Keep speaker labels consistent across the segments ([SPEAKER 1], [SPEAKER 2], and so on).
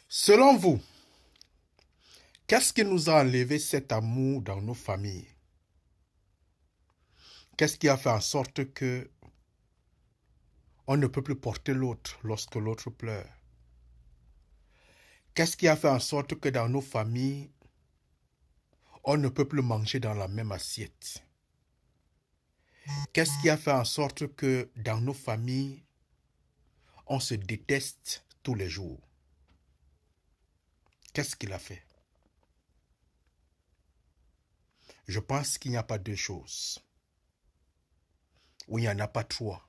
[SPEAKER 1] Selon vous, qu'est-ce qui nous a enlevé cet amour dans nos familles? Qu'est-ce qui a fait en sorte que on ne peut plus porter l'autre lorsque l'autre pleure? Qu'est-ce qui a fait en sorte que dans nos familles, on ne peut plus manger dans la même assiette? Qu'est-ce qui a fait en sorte que dans nos familles, on se déteste tous les jours? Qu'est-ce qu'il a fait? Je pense qu'il n'y a pas deux choses. Ou il n'y en a pas trois.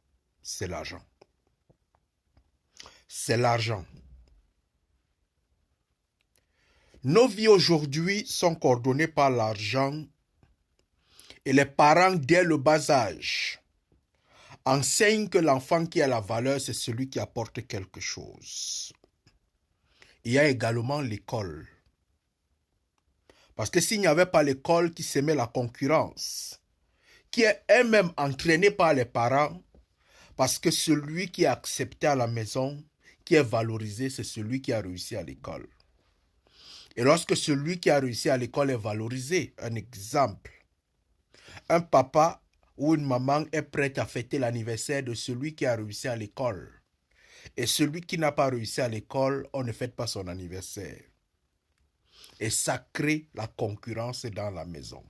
[SPEAKER 1] C'est l'argent. C'est l'argent. Nos vies aujourd'hui sont coordonnées par l'argent et les parents, dès le bas âge, enseignent que l'enfant qui a la valeur, c'est celui qui apporte quelque chose. Il y a également l'école. Parce que s'il n'y avait pas l'école qui s'aimait la concurrence, qui est elle-même entraînée par les parents, parce que celui qui est accepté à la maison, qui est valorisé, c'est celui qui a réussi à l'école. Et lorsque celui qui a réussi à l'école est valorisé, un exemple, un papa ou une maman est prête à fêter l'anniversaire de celui qui a réussi à l'école. Et celui qui n'a pas réussi à l'école, on ne fête pas son anniversaire. Et ça crée la concurrence dans la maison.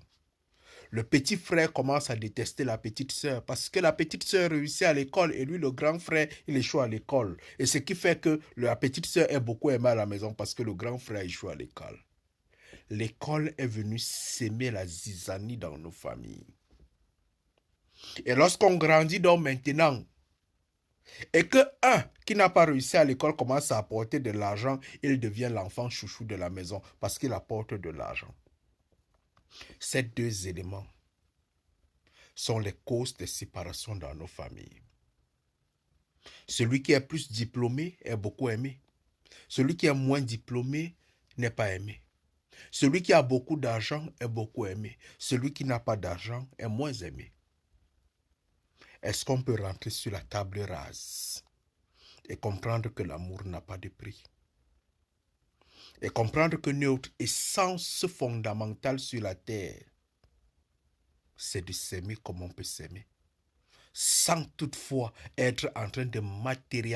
[SPEAKER 1] Le petit frère commence à détester la petite sœur parce que la petite sœur réussit à l'école et lui, le grand frère, il échoue à l'école. Et ce qui fait que la petite sœur est beaucoup aimée à la maison parce que le grand frère échoue à l'école. L'école est venue s'aimer la zizanie dans nos familles. Et lorsqu'on grandit donc maintenant, et que un qui n'a pas réussi à l'école commence à apporter de l'argent, il devient l'enfant chouchou de la maison parce qu'il apporte de l'argent. Ces deux éléments sont les causes des séparations dans nos familles. Celui qui est plus diplômé est beaucoup aimé. Celui qui est moins diplômé n'est pas aimé. Celui qui a beaucoup d'argent est beaucoup aimé. Celui qui n'a pas d'argent est moins aimé. Est-ce qu'on peut rentrer sur la table rase et comprendre que l'amour n'a pas de prix? Et comprendre que notre essence fondamentale sur la terre, c'est de s'aimer comme on peut s'aimer, sans toutefois être en train de matérialiser